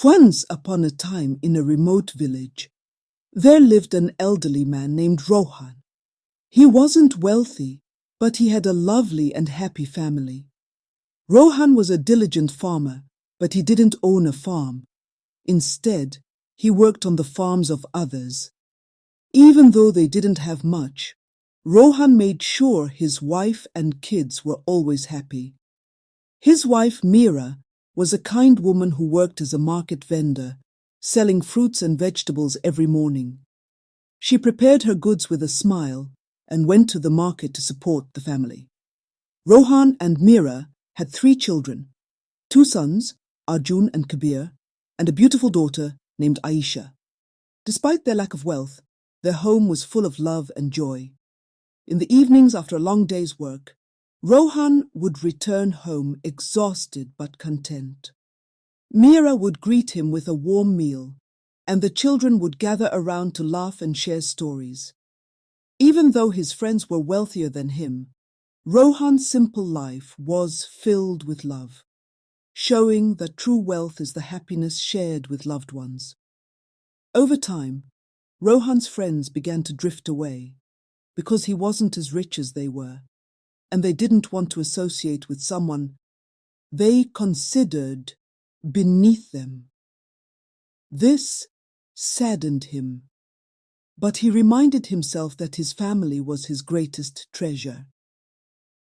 Once upon a time, in a remote village, there lived an elderly man named Rohan. He wasn't wealthy, but he had a lovely and happy family. Rohan was a diligent farmer, but he didn't own a farm. Instead, he worked on the farms of others. Even though they didn't have much, Rohan made sure his wife and kids were always happy. His wife, Mira, was a kind woman who worked as a market vendor, selling fruits and vegetables every morning. She prepared her goods with a smile and went to the market to support the family. Rohan and Mira had 3 children, 2 sons, Arjun and Kabir, and a beautiful daughter named Aisha. Despite their lack of wealth, their home was full of love and joy. In the evenings after a long day's work, Rohan would return home exhausted but content. Mira would greet him with a warm meal, and the children would gather around to laugh and share stories. Even though his friends were wealthier than him, Rohan's simple life was filled with love, showing that true wealth is the happiness shared with loved ones. Over time, Rohan's friends began to drift away because he wasn't as rich as they were, and they didn't want to associate with someone they considered beneath them. This saddened him, but he reminded himself that his family was his greatest treasure.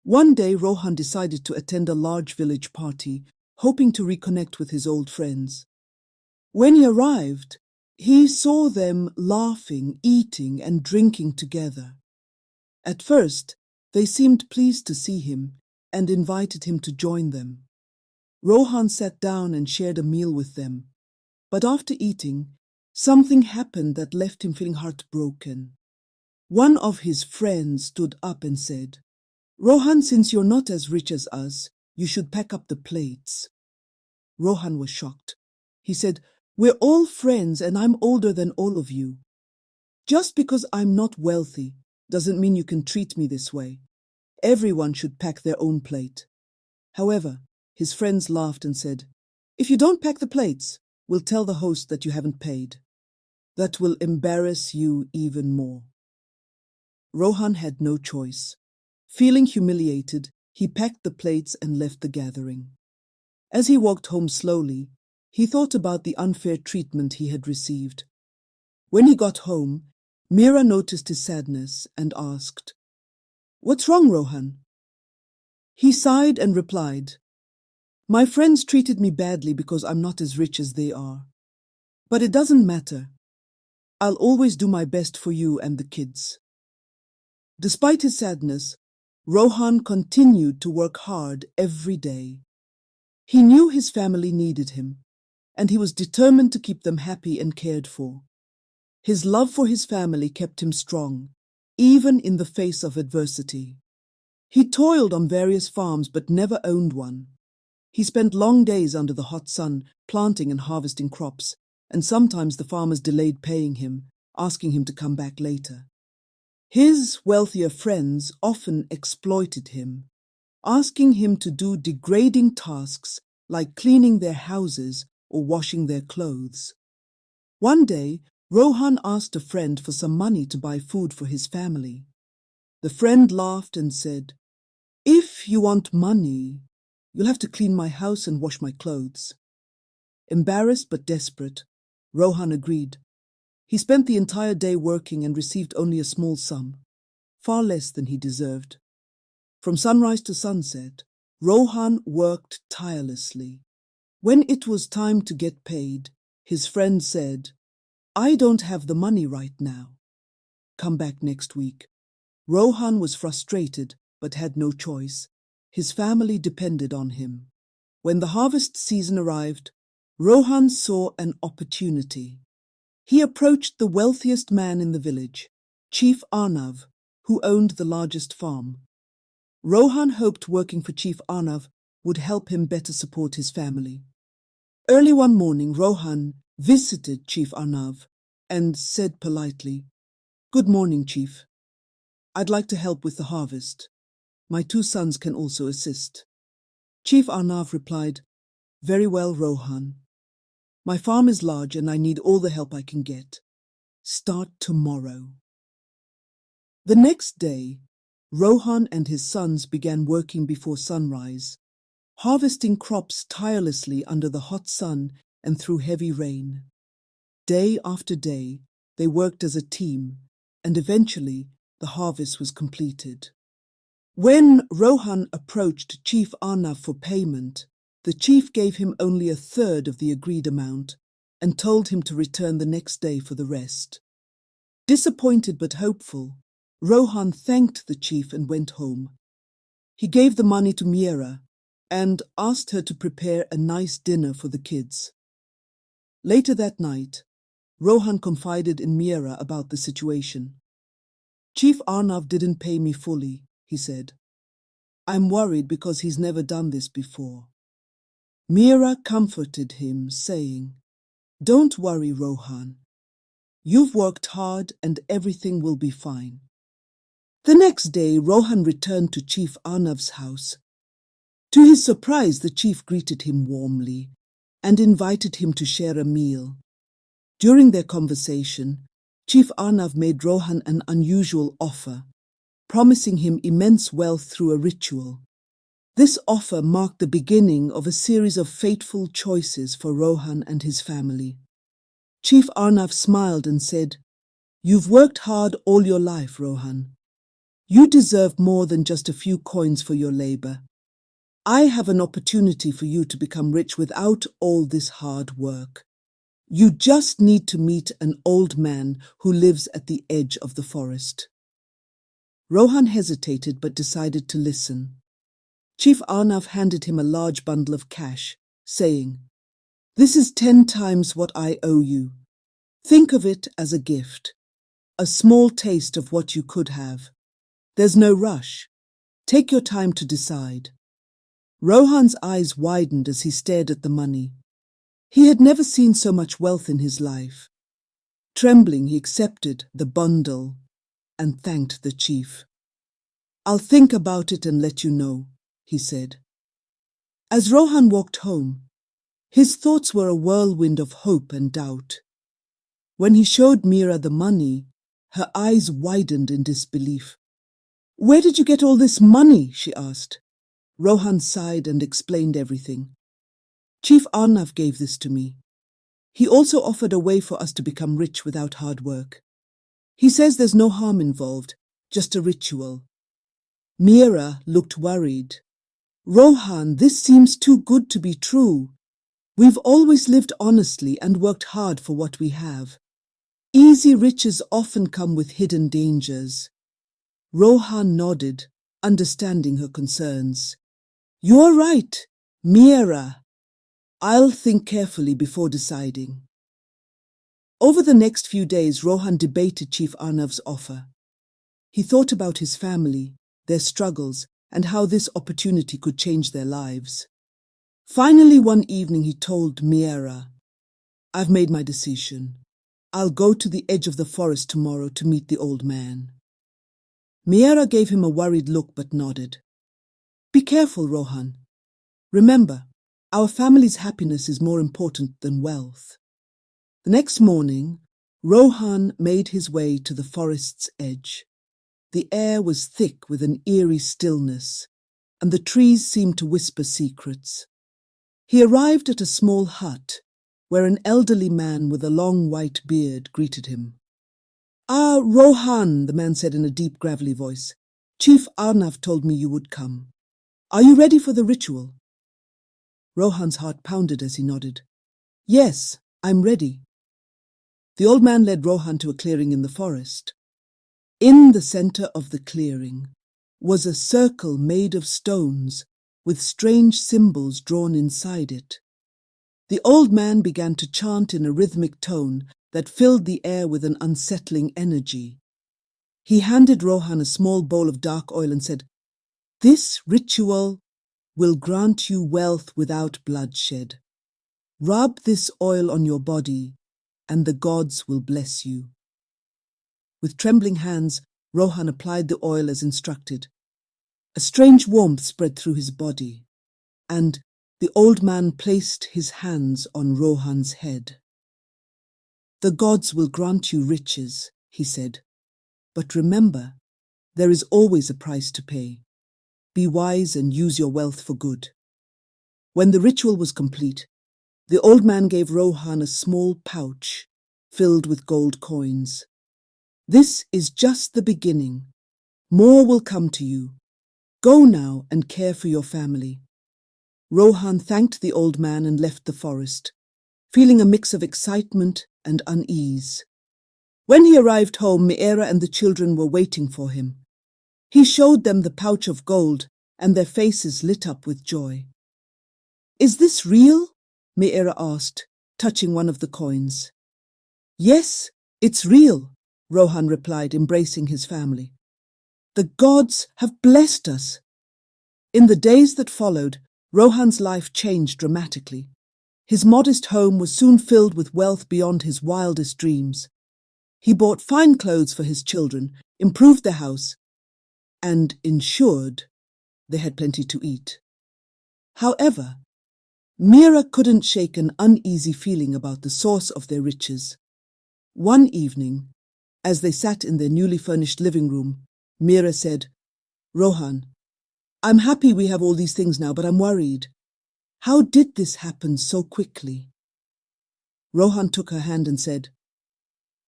One day, Rohan decided to attend a large village party, hoping to reconnect with his old friends. When he arrived, he saw them laughing, eating, and drinking together. At first, they seemed pleased to see him and invited him to join them. Rohan sat down and shared a meal with them, but after eating, something happened that left him feeling heartbroken. One of his friends stood up and said, "Rohan, since you're not as rich as us, you should pack up the plates." Rohan was shocked. He said, "We're all friends and I'm older than all of you. Just because I'm not wealthy doesn't mean you can treat me this way. Everyone should pack their own plate." However, his friends laughed and said, "If you don't pack the plates, we'll tell the host that you haven't paid. That will embarrass you even more." Rohan had no choice. Feeling humiliated, he packed the plates and left the gathering. As he walked home slowly, he thought about the unfair treatment he had received. When he got home, Mira noticed his sadness and asked, "What's wrong, Rohan?" He sighed and replied, "My friends treated me badly because I'm not as rich as they are. But it doesn't matter. I'll always do my best for you and the kids." Despite his sadness, Rohan continued to work hard every day. He knew his family needed him, and he was determined to keep them happy and cared for. His love for his family kept him strong, even in the face of adversity. He toiled on various farms but never owned one. He spent long days under the hot sun, planting and harvesting crops, and sometimes the farmers delayed paying him, asking him to come back later. His wealthier friends often exploited him, asking him to do degrading tasks like cleaning their houses or washing their clothes. One day, Rohan asked a friend for some money to buy food for his family. The friend laughed and said, "If you want money, you'll have to clean my house and wash my clothes." Embarrassed but desperate, Rohan agreed. He spent the entire day working and received only a small sum, far less than he deserved. From sunrise to sunset, Rohan worked tirelessly. When it was time to get paid, his friend said, "I don't have the money right now. Come back next week." Rohan was frustrated but had no choice. His family depended on him. When the harvest season arrived, Rohan saw an opportunity. He approached the wealthiest man in the village, Chief Arnav, who owned the largest farm. Rohan hoped working for Chief Arnav would help him better support his family. Early one morning, Rohan visited Chief Arnav and said politely, "Good morning, Chief. I'd like to help with the harvest. My 2 sons can also assist." Chief Arnav replied, "Very well, Rohan. My farm is large and I need all the help I can get. Start tomorrow." The next day, Rohan and his sons began working before sunrise, harvesting crops tirelessly under the hot sun and through heavy rain. Day after day, they worked as a team, and eventually the harvest was completed. When Rohan approached Chief Arnav for payment, the chief gave him only a third of the agreed amount and told him to return the next day for the rest. Disappointed but hopeful, Rohan thanked the chief and went home. He gave the money to Mira and asked her to prepare a nice dinner for the kids. Later that night, Rohan confided in Mira about the situation. "Chief Arnav didn't pay me fully," he said. "I'm worried because he's never done this before." Mira comforted him, saying, "Don't worry, Rohan. You've worked hard and everything will be fine." The next day, Rohan returned to Chief Arnav's house. To his surprise, the chief greeted him warmly and invited him to share a meal. During their conversation, Chief Arnav made Rohan an unusual offer, promising him immense wealth through a ritual. This offer marked the beginning of a series of fateful choices for Rohan and his family. Chief Arnav smiled and said, "You've worked hard all your life, Rohan. You deserve more than just a few coins for your labor. I have an opportunity for you to become rich without all this hard work. You just need to meet an old man who lives at the edge of the forest." Rohan hesitated but decided to listen. Chief Arnav handed him a large bundle of cash, saying, "This is 10 times what I owe you. Think of it as a gift, a small taste of what you could have. There's no rush. Take your time to decide." Rohan's eyes widened as he stared at the money. He had never seen so much wealth in his life. Trembling, he accepted the bundle and thanked the chief. "I'll think about it and let you know," he said. As Rohan walked home, his thoughts were a whirlwind of hope and doubt. When he showed Mira the money, her eyes widened in disbelief. "Where did you get all this money?" she asked. Rohan sighed and explained everything. "Chief Arnav gave this to me. He also offered a way for us to become rich without hard work. He says there's no harm involved, just a ritual." Mira looked worried. "Rohan, this seems too good to be true. We've always lived honestly and worked hard for what we have. Easy riches often come with hidden dangers." Rohan nodded, understanding her concerns. "You're right, Mira. I'll think carefully before deciding." Over the next few days, Rohan debated Chief Arnav's offer. He thought about his family, their struggles, and how this opportunity could change their lives. Finally, one evening he told Mira, "I've made my decision. I'll go to the edge of the forest tomorrow to meet the old man." Mira gave him a worried look but nodded. "Be careful, Rohan. Remember, our family's happiness is more important than wealth." The next morning, Rohan made his way to the forest's edge. The air was thick with an eerie stillness, and the trees seemed to whisper secrets. He arrived at a small hut, where an elderly man with a long white beard greeted him. "Ah, Rohan," the man said in a deep, gravelly voice. "Chief Arnav told me you would come. Are you ready for the ritual?" Rohan's heart pounded as he nodded. "Yes, I'm ready." The old man led Rohan to a clearing in the forest. In the center of the clearing was a circle made of stones with strange symbols drawn inside it. The old man began to chant in a rhythmic tone that filled the air with an unsettling energy. He handed Rohan a small bowl of dark oil and said, "This ritual will grant you wealth without bloodshed. Rub this oil on your body, and the gods will bless you." With trembling hands, Rohan applied the oil as instructed. A strange warmth spread through his body, and The old man placed his hands on Rohan's head. "The gods will grant you riches," he said, "but remember, there is always a price to pay. Be wise and use your wealth for good." When the ritual was complete, the old man gave Rohan a small pouch filled with gold coins. "This is just the beginning. More will come to you. Go now and care for your family." Rohan thanked the old man and left the forest, feeling a mix of excitement and unease. When he arrived home, Meera and the children were waiting for him. He showed them the pouch of gold, and their faces lit up with joy. "Is this real?" Meera asked, touching one of the coins. "Yes, it's real," Rohan replied, embracing his family. "The gods have blessed us." In the days that followed, Rohan's life changed dramatically. His modest home was soon filled with wealth beyond his wildest dreams. He bought fine clothes for his children, improved their house, and ensured they had plenty to eat. However, Meera couldn't shake an uneasy feeling about the source of their riches. One evening, as they sat in their newly furnished living room, Meera said, "Rohan, I'm happy we have all these things now, but I'm worried. How did this happen so quickly?" Rohan took her hand and said,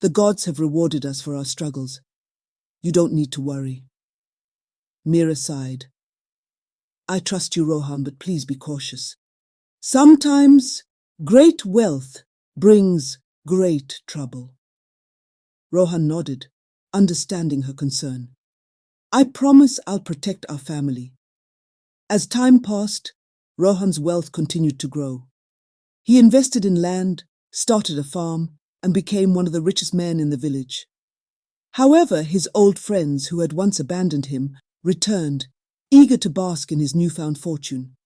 "The gods have rewarded us for our struggles. You don't need to worry." Meera sighed. "I trust you, Rohan, but please be cautious. Sometimes great wealth brings great trouble." Rohan nodded, understanding her concern. "I promise I'll protect our family." As time passed, Rohan's wealth continued to grow. He invested in land, started a farm, and became one of the richest men in the village. However, his old friends who had once abandoned him returned, eager to bask in his newfound fortune.